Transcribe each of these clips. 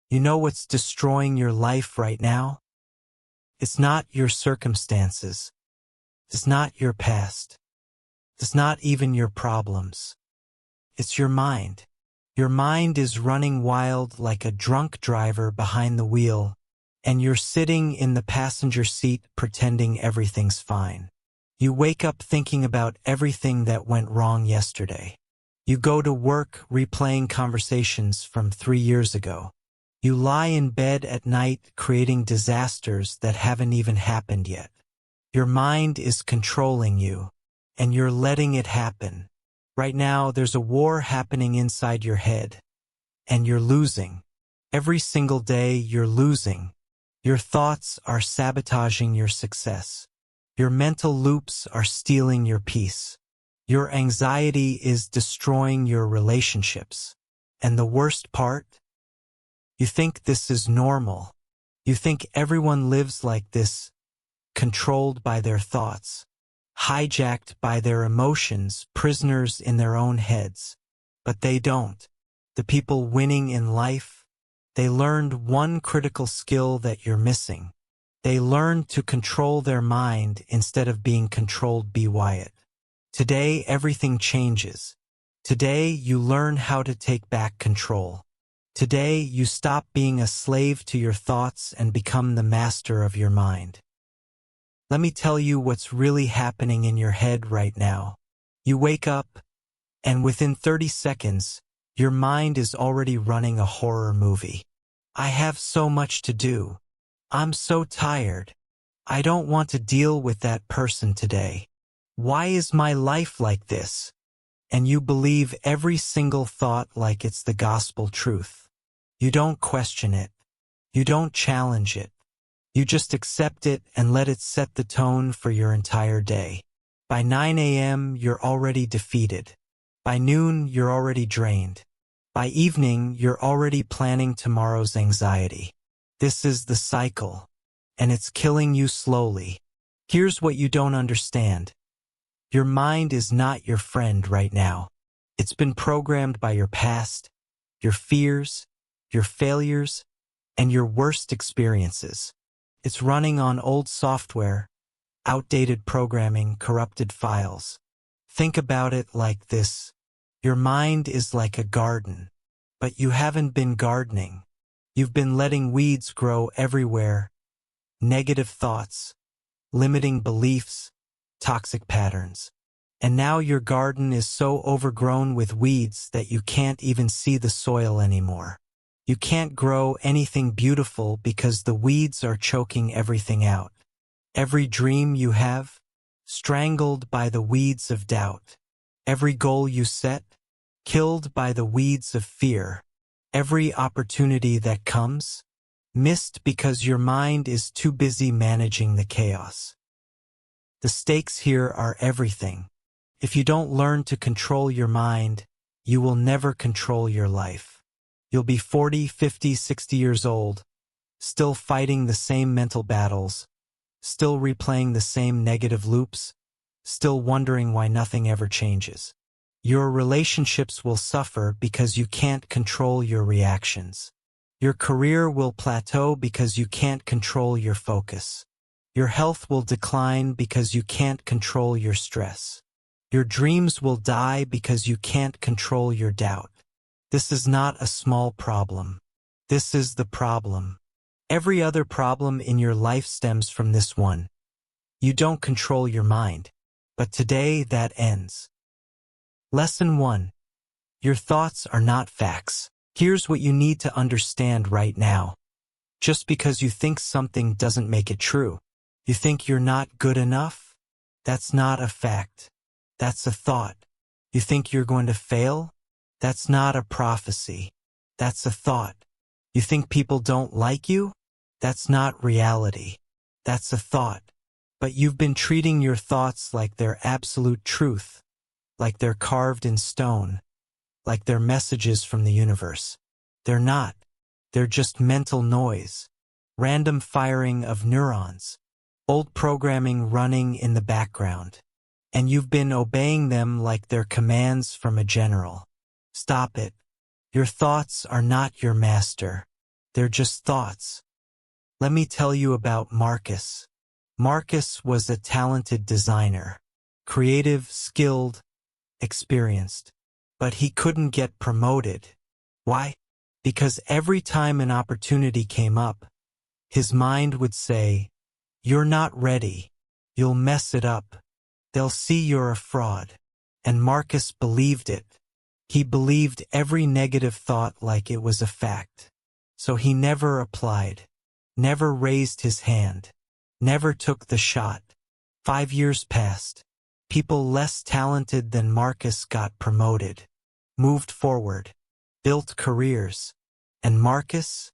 You know what's destroying your life right now? It's not your circumstances. It's not your past. It's not even your problems. It's your mind. Your mind is running wild like a drunk driver behind the wheel, and you're sitting in the passenger seat pretending everything's fine. You wake up thinking about everything that went wrong yesterday. You go to work replaying conversations from 3 years ago. You lie in bed at night creating disasters that haven't even happened yet. Your mind is controlling you, and you're letting it happen. Right now, there's a war happening inside your head, and you're losing. Every single day, you're losing. Your thoughts are sabotaging your success. Your mental loops are stealing your peace. Your anxiety is destroying your relationships. And the worst part? You think this is normal. You think everyone lives like this, controlled by their thoughts, hijacked by their emotions, prisoners in their own heads. But they don't. The people winning in life, they learned one critical skill that you're missing. They learned to control their mind instead of being controlled by it. Today, everything changes. Today, you learn how to take back control. Today, you stop being a slave to your thoughts and become the master of your mind. Let me tell you what's really happening in your head right now. You wake up, and within 30 seconds, your mind is already running a horror movie. I have so much to do. I'm so tired. I don't want to deal with that person today. Why is my life like this? And you believe every single thought like it's the gospel truth. You don't question it. You don't challenge it. You just accept it and let it set the tone for your entire day. By 9 a.m., you're already defeated. By noon, you're already drained. By evening, you're already planning tomorrow's anxiety. This is the cycle, and it's killing you slowly. Here's what you don't understand. Your mind is not your friend right now. It's been programmed by your past, your fears, your failures, and your worst experiences. It's running on old software, outdated programming, corrupted files. Think about it like this. Your mind is like a garden, but you haven't been gardening. You've been letting weeds grow everywhere, negative thoughts, limiting beliefs, toxic patterns. And now your garden is so overgrown with weeds that you can't even see the soil anymore. You can't grow anything beautiful because the weeds are choking everything out. Every dream you have, strangled by the weeds of doubt. Every goal you set, killed by the weeds of fear. Every opportunity that comes, missed because your mind is too busy managing the chaos. The stakes here are everything. If you don't learn to control your mind, you will never control your life. You'll be 40, 50, 60 years old, still fighting the same mental battles, still replaying the same negative loops, still wondering why nothing ever changes. Your relationships will suffer because you can't control your reactions. Your career will plateau because you can't control your focus. Your health will decline because you can't control your stress. Your dreams will die because you can't control your doubt. This is not a small problem. This is the problem. Every other problem in your life stems from this one. You don't control your mind. But today that ends. Lesson 1. Your thoughts are not facts. Here's what you need to understand right now. Just because you think something doesn't make it true. You think you're not good enough? That's not a fact. That's a thought. You think you're going to fail? That's not a prophecy. That's a thought. You think people don't like you? That's not reality. That's a thought. But you've been treating your thoughts like they're absolute truth, like they're carved in stone, like they're messages from the universe. They're not. They're just mental noise, random firing of neurons, old programming running in the background. And you've been obeying them like they're commands from a general. Stop it. Your thoughts are not your master. They're just thoughts. Let me tell you about Marcus. Marcus was a talented designer. Creative, skilled, experienced. But he couldn't get promoted. Why? Because every time an opportunity came up, his mind would say, "You're not ready. You'll mess it up. They'll see you're a fraud." And Marcus believed it. He believed every negative thought like it was a fact. So he never applied, never raised his hand, never took the shot. 5 years passed. People less talented than Marcus got promoted, moved forward, built careers. And Marcus?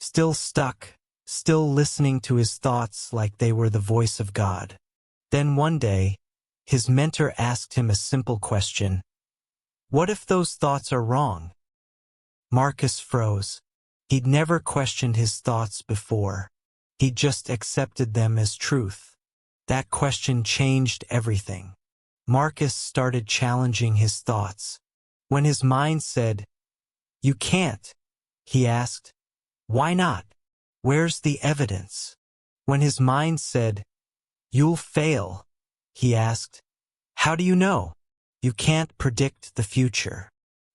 Still stuck, still listening to his thoughts like they were the voice of God. Then one day, his mentor asked him a simple question. "What if those thoughts are wrong?" Marcus froze. He'd never questioned his thoughts before. He just accepted them as truth. That question changed everything. Marcus started challenging his thoughts. When his mind said, "You can't," he asked, "Why not? Where's the evidence?" When his mind said, "You'll fail," he asked, "How do you know?" You can't predict the future.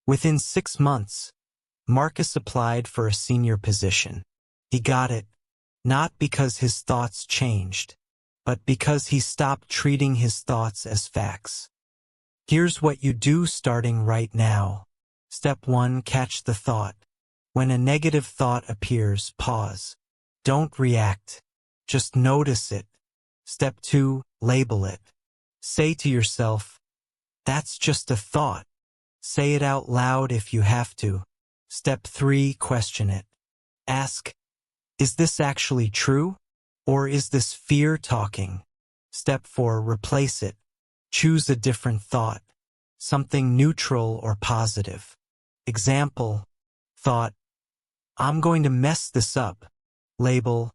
Within 6 months, Marcus applied for a senior position. He got it, not because his thoughts changed, but because he stopped treating his thoughts as facts. Here's what you do starting right now. Step 1, catch the thought. When a negative thought appears, pause. Don't react. Just notice it. Step 2, label it. Say to yourself, "That's just a thought." Say it out loud if you have to. Step 3, question it. Ask, "Is this actually true? Or is this fear talking?" Step 4, replace it. Choose a different thought, something neutral or positive. Example, thought, "I'm going to mess this up." Label,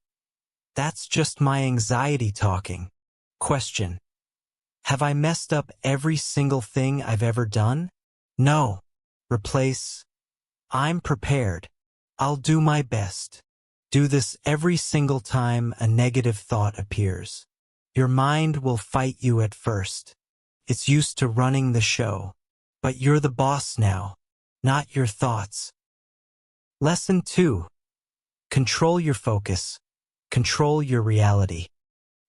"That's just my anxiety talking." Question, "Have I messed up every single thing I've ever done?" No. Replace, "I'm prepared. I'll do my best." Do this every single time a negative thought appears. Your mind will fight you at first. It's used to running the show. But you're the boss now, not your thoughts. Lesson 2. Control your focus. Control your reality.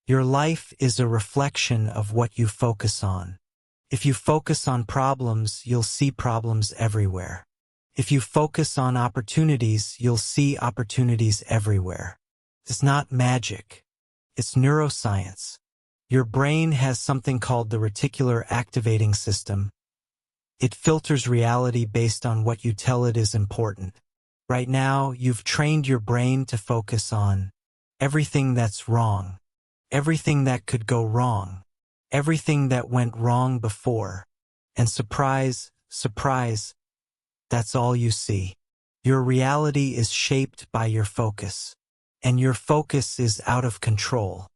Your life is a reflection of what you focus on. If you focus on problems, you'll see problems everywhere. If you focus on opportunities, you'll see opportunities everywhere. It's not magic. It's neuroscience. Your brain has something called the reticular activating system. It filters reality based on what you tell it is important. Right now, you've trained your brain to focus on everything that's wrong, everything that could go wrong, everything that went wrong before. And surprise, surprise, that's all you see. Your reality is shaped by your focus, and your focus is out of control.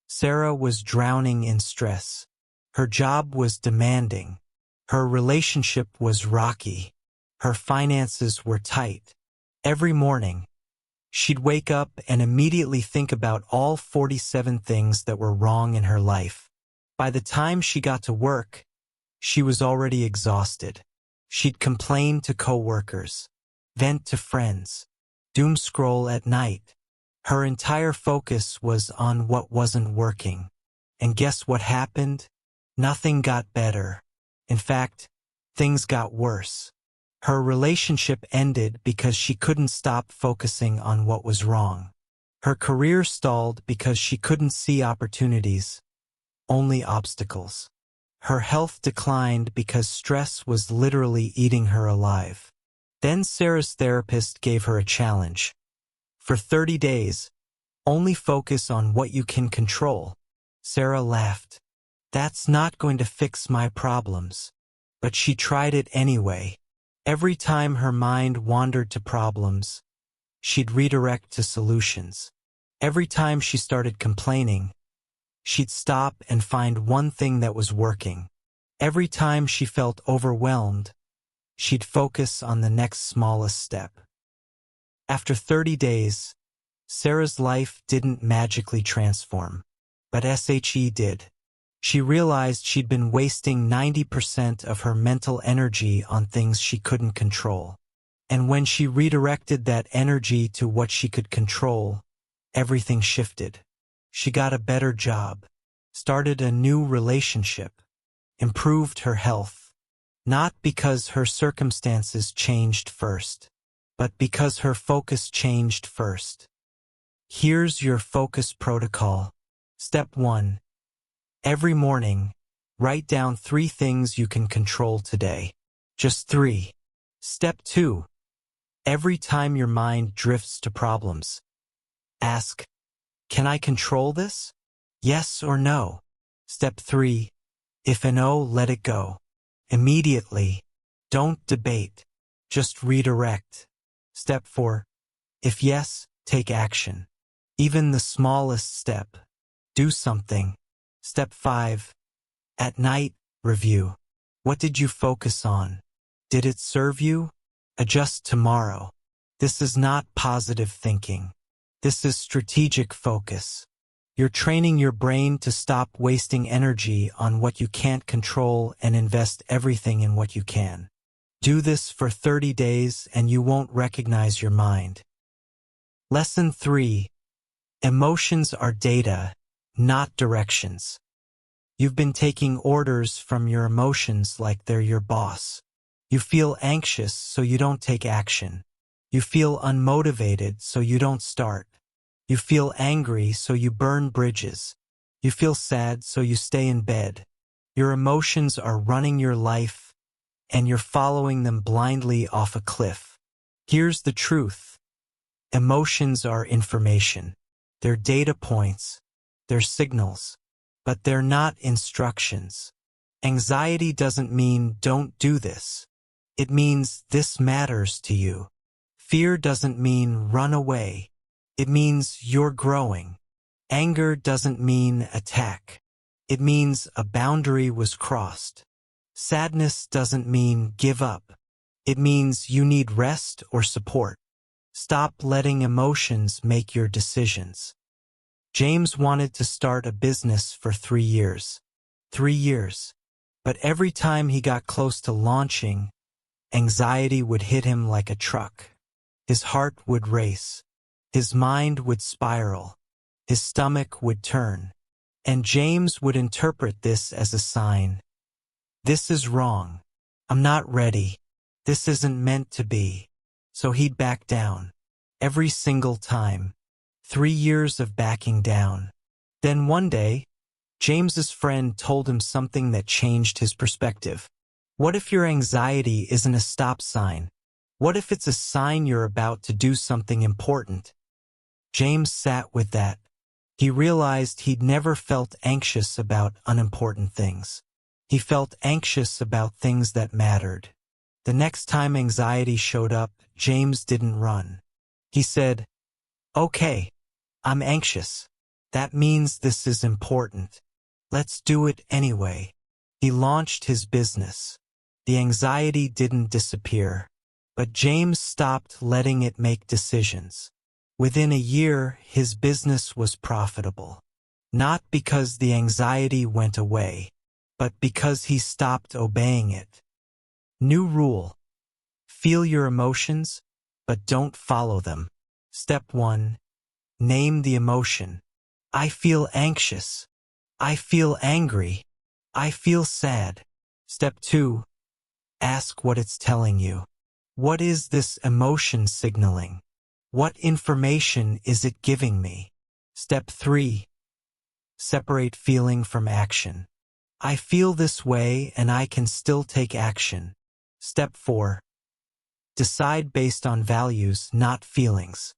Sarah was drowning in stress. Her job was demanding. Her relationship was rocky. Her finances were tight. Every morning, she'd wake up and immediately think about all 47 things that were wrong in her life. By the time she got to work, she was already exhausted. She'd complain to coworkers, vent to friends, doom scroll at night. Her entire focus was on what wasn't working. And guess what happened? Nothing got better. In fact, things got worse. Her relationship ended because she couldn't stop focusing on what was wrong. Her career stalled because she couldn't see opportunities, only obstacles. Her health declined because stress was literally eating her alive. Then Sarah's therapist gave her a challenge. For 30 days, only focus on what you can control. Sarah laughed. That's not going to fix my problems. But she tried it anyway. Every time her mind wandered to problems, she'd redirect to solutions. Every time she started complaining, she'd stop and find one thing that was working. Every time she felt overwhelmed, she'd focus on the next smallest step. After 30 days, Sarah's life didn't magically transform, but SHE did. She realized she'd been wasting 90% of her mental energy on things she couldn't control. And when she redirected that energy to what she could control, everything shifted. She got a better job, started a new relationship, improved her health, not because her circumstances changed first, but because her focus changed first. Here's your focus protocol. Step 1. Every morning, write down 3 things you can control today. Just 3. Step 2. Every time your mind drifts to problems, ask, can I control this? Yes or no? Step 3. If a no, let it go. Immediately. Don't debate. Just redirect. Step 4. If yes, take action. Even the smallest step. Do something. Step 5. At night, review. What did you focus on? Did it serve you? Adjust tomorrow. This is not positive thinking. This is strategic focus. You're training your brain to stop wasting energy on what you can't control and invest everything in what you can. Do this for 30 days and you won't recognize your mind. Lesson 3. Emotions are data, not directions. You've been taking orders from your emotions like they're your boss. You feel anxious, so you don't take action. You feel unmotivated, so you don't start. You feel angry, so you burn bridges. You feel sad, so you stay in bed. Your emotions are running your life, and you're following them blindly off a cliff. Here's the truth. Emotions are information. They're data points. They're signals. But they're not instructions. Anxiety doesn't mean don't do this. It means this matters to you. Fear doesn't mean run away. It means you're growing. Anger doesn't mean attack. It means a boundary was crossed. Sadness doesn't mean give up. It means you need rest or support. Stop letting emotions make your decisions. James wanted to start a business for 3 years. 3 years. But every time he got close to launching, anxiety would hit him like a truck. His heart would race. His mind would spiral. His stomach would turn. And James would interpret this as a sign. This is wrong. I'm not ready. This isn't meant to be. So he'd back down. Every single time. 3 years of backing down. Then one day, James's friend told him something that changed his perspective. What if your anxiety isn't a stop sign? What if it's a sign you're about to do something important? James sat with that. He realized he'd never felt anxious about unimportant things. He felt anxious about things that mattered. The next time anxiety showed up, James didn't run. He said, "Okay, I'm anxious. That means this is important. Let's do it anyway." He launched his business. The anxiety didn't disappear, but James stopped letting it make decisions. Within a year, his business was profitable. Not because the anxiety went away, but because he stopped obeying it. New rule. Feel your emotions, but don't follow them. Step 1. Name the emotion. I feel anxious. I feel angry. I feel sad. Step 2. Ask what it's telling you. What is this emotion signaling? What information is it giving me? Step 3. Separate feeling from action. I feel this way and I can still take action. Step 4. Decide based on values, not feelings.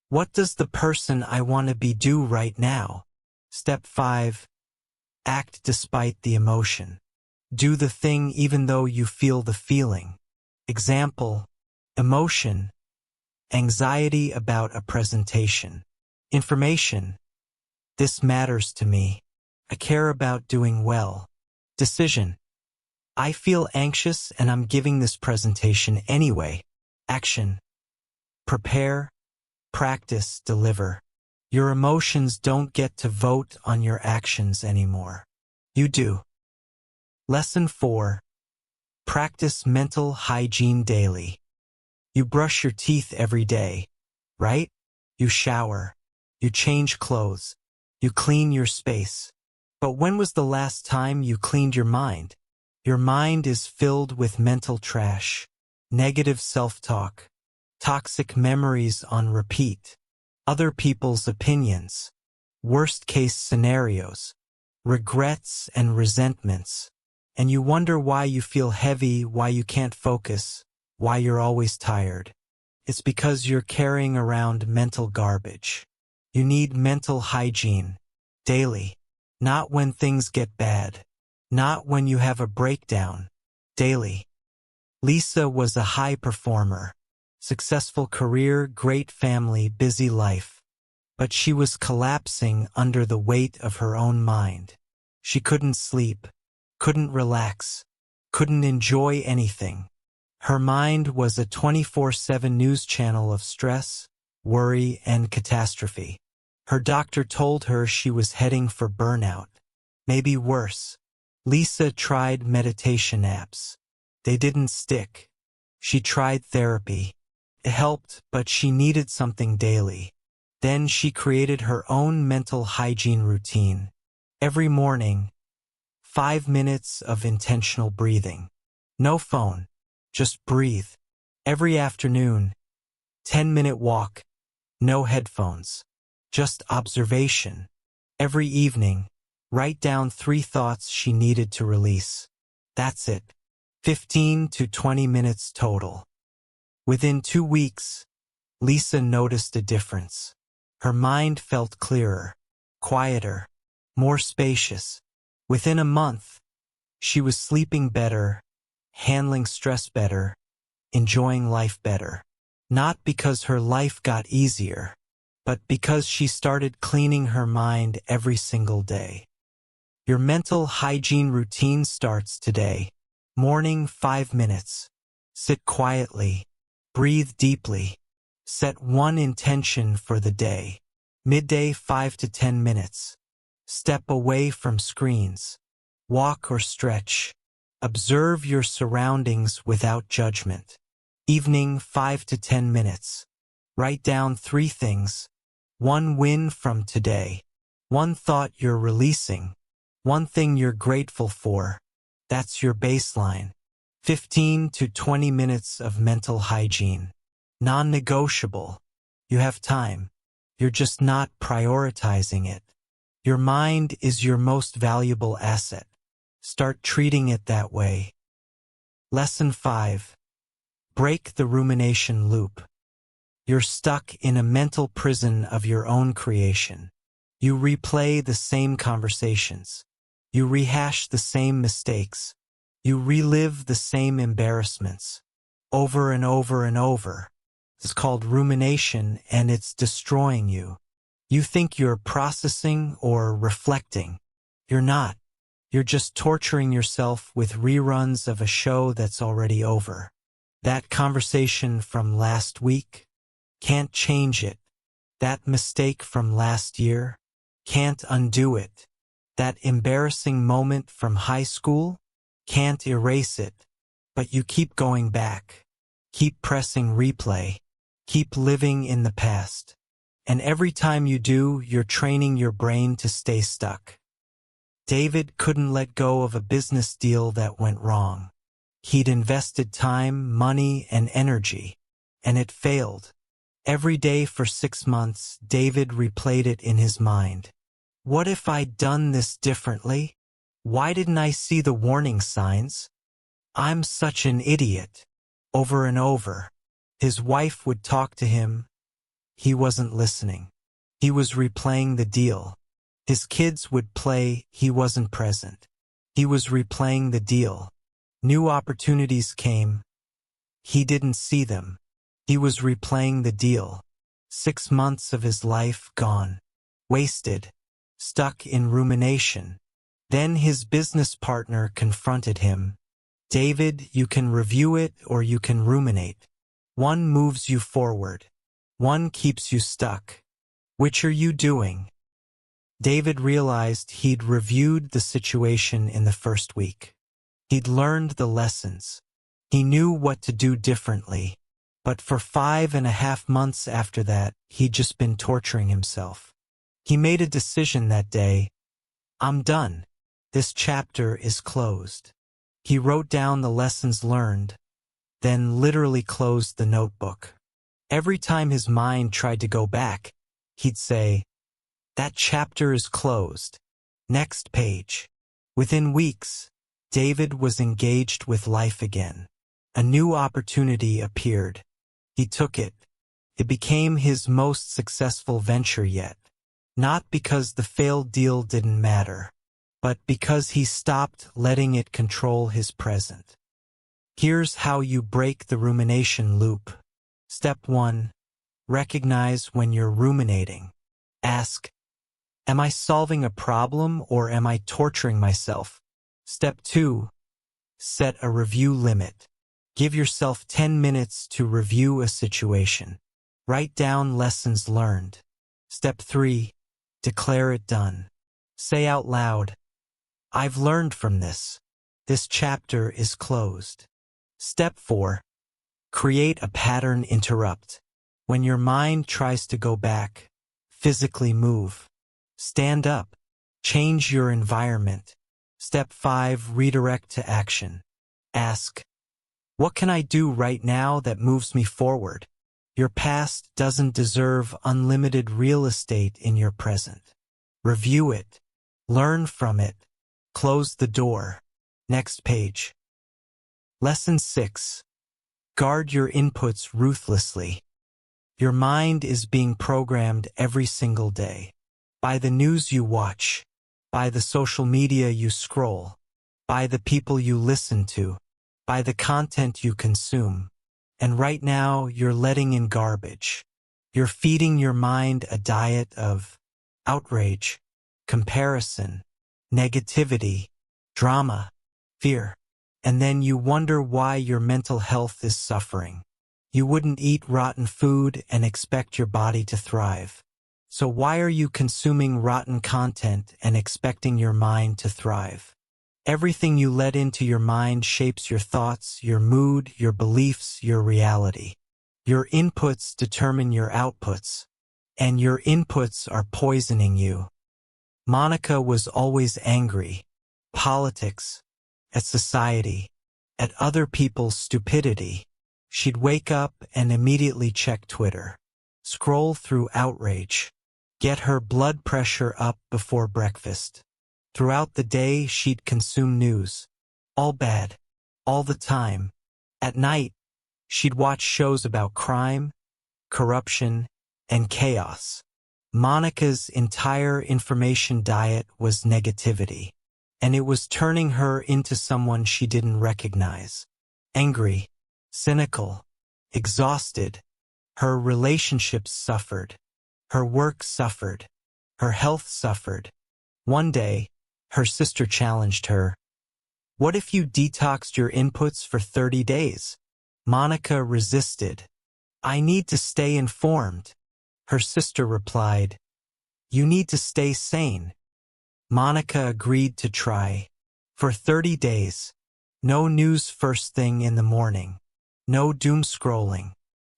What does the person I want to be do right now? Step 5. Act despite the emotion. Do the thing even though you feel the feeling. Example, emotion, anxiety about a presentation. Information, this matters to me. I care about doing well. Decision, I feel anxious and I'm giving this presentation anyway. Action, prepare, practice, deliver. Your emotions don't get to vote on your actions anymore. You do. Lesson 4. Practice mental hygiene daily. You brush your teeth every day, right? You shower. You change clothes. You clean your space. But when was the last time you cleaned your mind? Your mind is filled with mental trash, negative self-talk, toxic memories on repeat, other people's opinions, worst-case scenarios, regrets and resentments. And you wonder why you feel heavy, why you can't focus, why you're always tired. It's because you're carrying around mental garbage. You need mental hygiene, daily. Not when things get bad. Not when you have a breakdown. Daily. Lisa was a high performer. Successful career, great family, busy life. But she was collapsing under the weight of her own mind. She couldn't sleep. Couldn't relax. Couldn't enjoy anything. Her mind was a 24/7 news channel of stress, worry, and catastrophe. Her doctor told her she was heading for burnout. Maybe worse. Lisa tried meditation apps. They didn't stick. She tried therapy. It helped, but she needed something daily. Then she created her own mental hygiene routine. Every morning, 5 minutes of intentional breathing. No phone. Just breathe. Every afternoon, 10-minute walk. No headphones. Just observation. Every evening, write down 3 thoughts she needed to release. That's it. 15 to 20 minutes total. Within 2 weeks, Lisa noticed a difference. Her mind felt clearer, quieter, more spacious. Within a month, she was sleeping better, handling stress better, enjoying life better. Not because her life got easier, but because she started cleaning her mind every single day. Your mental hygiene routine starts today. Morning, 5 minutes. Sit quietly. Breathe deeply. Set one intention for the day. Midday, 5 to 10 minutes. Step away from screens. Walk or stretch. Observe your surroundings without judgment. Evening, 5 to 10 minutes. Write down 3 things. 1 win from today. 1 thought you're releasing. 1 thing you're grateful for. That's your baseline. 15 to 20 minutes of mental hygiene. Non-negotiable. You have time. You're just not prioritizing it. Your mind is your most valuable asset. Start treating it that way. Lesson 5. Break the rumination loop. You're stuck in a mental prison of your own creation. You replay the same conversations. You rehash the same mistakes. You relive the same embarrassments. Over and over and over. It's called rumination, and it's destroying you. You think you're processing or reflecting. You're not. You're just torturing yourself with reruns of a show that's already over. That conversation from last week? Can't change it. That mistake from last year? Can't undo it. That embarrassing moment from high school? Can't erase it. But you keep going back. Keep pressing replay. Keep living in the past. And every time you do, you're training your brain to stay stuck. David couldn't let go of a business deal that went wrong. He'd invested time, money, and energy, and it failed. Every day for 6 months, David replayed it in his mind. What if I'd done this differently? Why didn't I see the warning signs? I'm such an idiot. Over and over. His wife would talk to him. He wasn't listening. He was replaying the deal. His kids would play. He wasn't present. He was replaying the deal. New opportunities came. He didn't see them. He was replaying the deal. 6 months of his life gone. Wasted. Stuck in rumination. Then his business partner confronted him. David, you can review it or you can ruminate. One moves you forward. One keeps you stuck. Which are you doing? David realized he'd reviewed the situation in the first week. He'd learned the lessons. He knew what to do differently. But for 5.5 months after that, he'd just been torturing himself. He made a decision that day. I'm done. This chapter is closed. He wrote down the lessons learned, then literally closed the notebook. Every time his mind tried to go back, he'd say, "That chapter is closed. Next page." Within weeks, David was engaged with life again. A new opportunity appeared. He took it. It became his most successful venture yet. Not because the failed deal didn't matter, but because he stopped letting it control his present. Here's how you break the rumination loop. Step 1. Recognize when you're ruminating. Ask, am I solving a problem or am I torturing myself? Step 2. Set a review limit. Give yourself 10 minutes to review a situation. Write down lessons learned. Step 3. Declare it done. Say out loud, I've learned from this. This chapter is closed. Step 4. Create a pattern interrupt. When your mind tries to go back, physically move. Stand up. Change your environment. Step 5. Redirect to action. Ask, what can I do right now that moves me forward? Your past doesn't deserve unlimited real estate in your present. Review it. Learn from it. Close the door. Next page. Lesson 6. Guard your inputs ruthlessly. Your mind is being programmed every single day. By the news you watch, by the social media you scroll, by the people you listen to, by the content you consume. And right now, you're letting in garbage. You're feeding your mind a diet of outrage, comparison, negativity, drama, fear. And then you wonder why your mental health is suffering. You wouldn't eat rotten food and expect your body to thrive. So why are you consuming rotten content and expecting your mind to thrive? Everything you let into your mind shapes your thoughts, your mood, your beliefs, your reality. Your inputs determine your outputs, and your inputs are poisoning you. Monica was always angry. Politics, at society, at other people's stupidity. She'd wake up and immediately check Twitter, scroll through outrage, get her blood pressure up before breakfast. Throughout the day, she'd consume news. All bad. All the time. At night, she'd watch shows about crime, corruption, and chaos. Monica's entire information diet was negativity, and it was turning her into someone she didn't recognize. Angry, cynical, exhausted. Her relationships suffered. Her work suffered. Her health suffered. One day, her sister challenged her. What if you detoxed your inputs for 30 days? Monica resisted. I need to stay informed. Her sister replied, you need to stay sane. Monica agreed to try. For 30 days, no news first thing in the morning. No doom scrolling.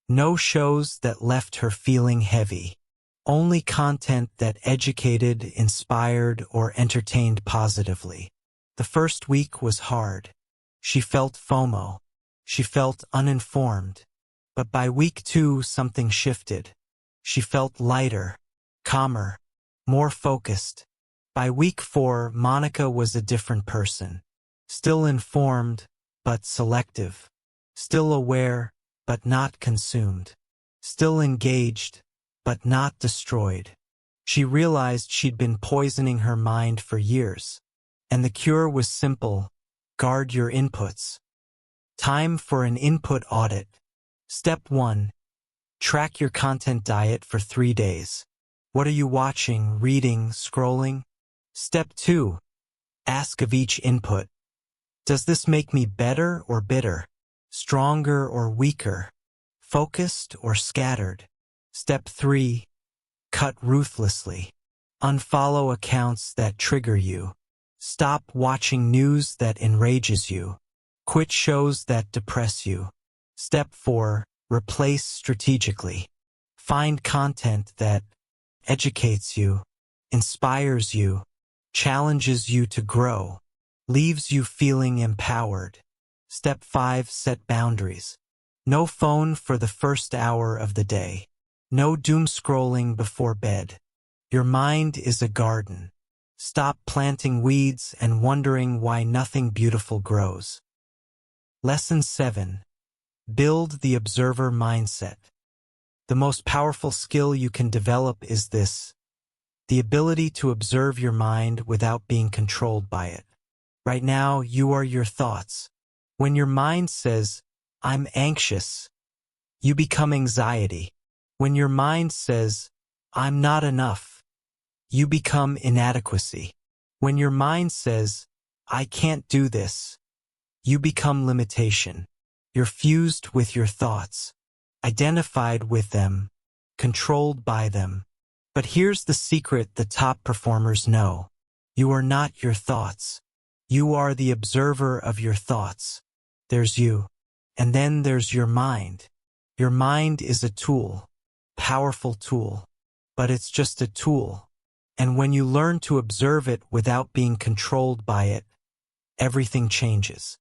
No shows that left her feeling heavy. Only content that educated, inspired, or entertained positively. The first week was hard. She felt FOMO. She felt uninformed. But by week 2, something shifted. She felt lighter, calmer, more focused. By week 4, Monica was a different person. Still informed, but selective. Still aware, but not consumed. Still engaged, but not destroyed. She realized she'd been poisoning her mind for years. And the cure was simple: guard your inputs. Time for an input audit. Step 1. Track your content diet for 3 days. What are you watching, reading, scrolling? Step 2. Ask of each input. Does this make me better or bitter? Stronger or weaker? Focused or scattered? Step 3. Cut ruthlessly. Unfollow accounts that trigger you. Stop watching news that enrages you. Quit shows that depress you. Step 4. Replace strategically. Find content that educates you, inspires you, challenges you to grow, leaves you feeling empowered. Step 5. Set boundaries. No phone for the first hour of the day. No doom scrolling before bed. Your mind is a garden. Stop planting weeds and wondering why nothing beautiful grows. Lesson 7. Build the observer mindset. The most powerful skill you can develop is this: the ability to observe your mind without being controlled by it. Right now, you are your thoughts. When your mind says, "I'm anxious," you become anxiety. When your mind says, "I'm not enough," you become inadequacy. When your mind says, "I can't do this," you become limitation. You're fused with your thoughts, identified with them, controlled by them. But here's the secret the top performers know. You are not your thoughts. You are the observer of your thoughts. There's you. And then there's your mind. Your mind is a tool, powerful tool, but it's just a tool. And when you learn to observe it without being controlled by it, everything changes.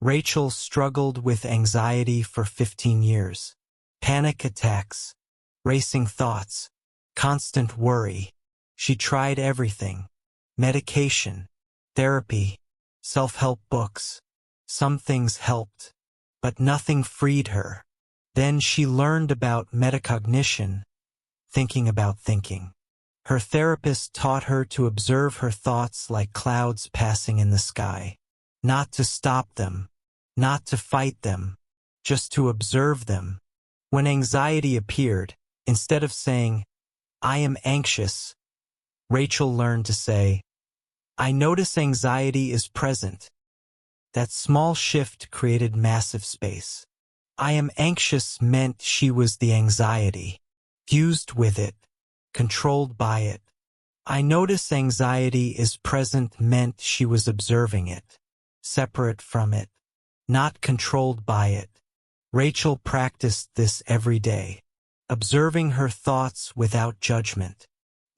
Rachel struggled with anxiety for 15 years. Panic attacks, racing thoughts, constant worry. She tried everything: medication, therapy, self-help books. Some things helped, but nothing freed her. Then she learned about metacognition, thinking about thinking. Her therapist taught her to observe her thoughts like clouds passing in the sky. Not to stop them, not to fight them, just to observe them. When anxiety appeared, instead of saying, "I am anxious," Rachel learned to say, "I notice anxiety is present." That small shift created massive space. "I am anxious" meant she was the anxiety, fused with it, controlled by it. "I notice anxiety is present" meant she was observing it, separate from it, not controlled by it. Rachel practiced this every day, observing her thoughts without judgment,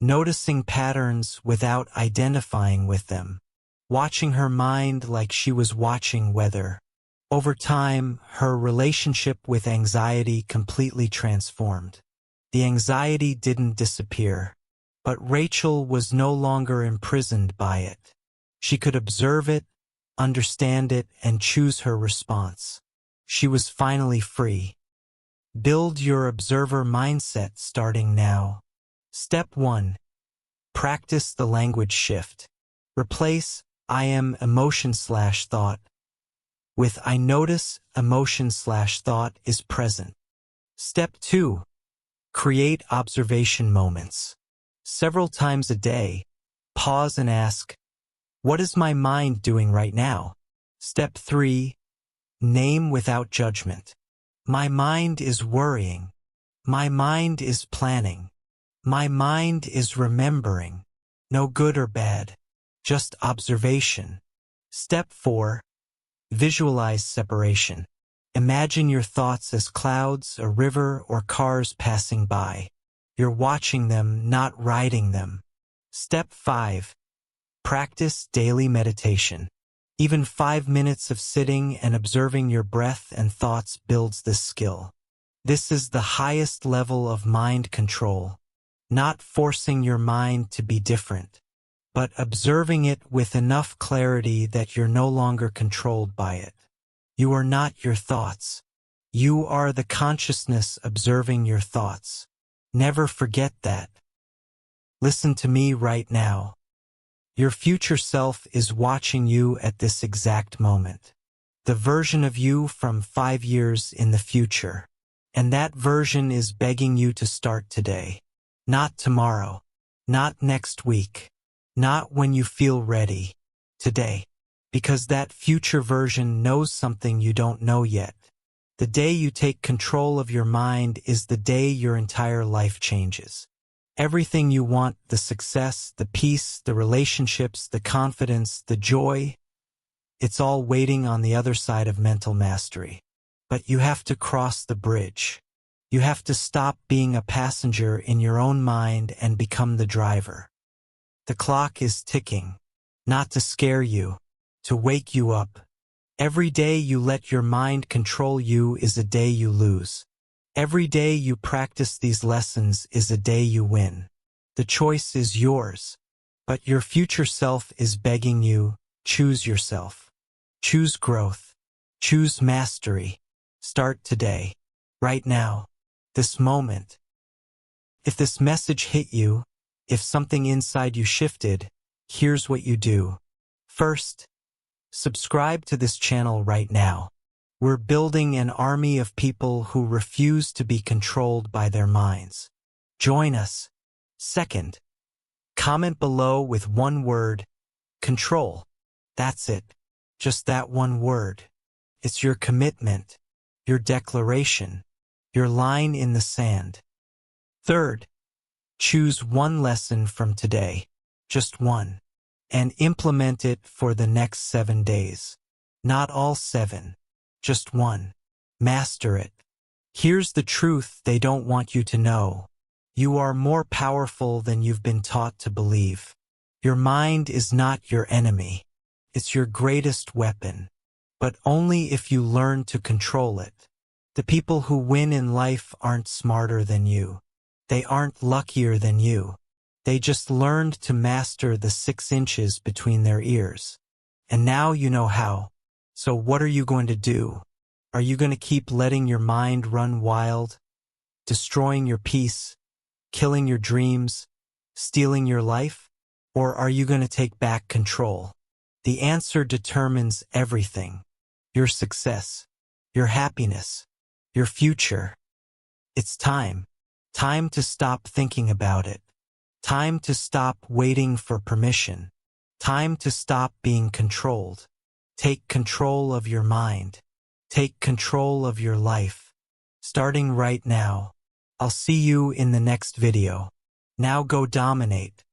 noticing patterns without identifying with them, watching her mind like she was watching weather. Over time, her relationship with anxiety completely transformed. The anxiety didn't disappear, but Rachel was no longer imprisoned by it. She could observe it, understand it, and choose her response. She was finally free. Build your observer mindset starting now. Step 1. Practice the language shift. Replace "I am emotion/thought" with "I notice emotion/thought is present." Step 2. Create observation moments. Several times a day, pause and ask, "What is my mind doing right now?" Step 3. Name without judgment. My mind is worrying. My mind is planning. My mind is remembering. No good or bad, just observation. Step 4. Visualize separation. Imagine your thoughts as clouds, a river, or cars passing by. You're watching them, not riding them. Step 5. Practice daily meditation. Even 5 minutes of sitting and observing your breath and thoughts builds this skill. This is the highest level of mind control, not forcing your mind to be different, but observing it with enough clarity that you're no longer controlled by it. You are not your thoughts. You are the consciousness observing your thoughts. Never forget that. Listen to me right now. Your future self is watching you at this exact moment. The version of you from 5 years in the future. And that version is begging you to start today. Not tomorrow. Not next week. Not when you feel ready. Today. Because that future version knows something you don't know yet. The day you take control of your mind is the day your entire life changes. Everything you want, the success, the peace, the relationships, the confidence, the joy, it's all waiting on the other side of mental mastery. But you have to cross the bridge. You have to stop being a passenger in your own mind and become the driver. The clock is ticking, not to scare you, to wake you up. Every day you let your mind control you is a day you lose. Every day you practice these lessons is a day you win. The choice is yours, but your future self is begging you, choose yourself. Choose growth. Choose mastery. Start today. Right now. This moment. If this message hit you, if something inside you shifted, here's what you do. First, subscribe to this channel right now. We're building an army of people who refuse to be controlled by their minds. Join us. Second, comment below with one word, control. That's it. Just that one word. It's your commitment, your declaration, your line in the sand. Third, choose one lesson from today, just one, and implement it for the next 7 days. Not all 7, just one. Master it. Here's the truth they don't want you to know. You are more powerful than you've been taught to believe. Your mind is not your enemy. It's your greatest weapon, but only if you learn to control it. The people who win in life aren't smarter than you. They aren't luckier than you. They just learned to master the 6 inches between their ears. And now you know how. So what are you going to do? Are you going to keep letting your mind run wild, destroying your peace, killing your dreams, stealing your life? Or are you going to take back control? The answer determines everything. Your success, your happiness, your future. It's time. Time to stop thinking about it. Time to stop waiting for permission. Time to stop being controlled. Take control of your mind. Take control of your life. Starting right now. I'll see you in the next video. Now go dominate.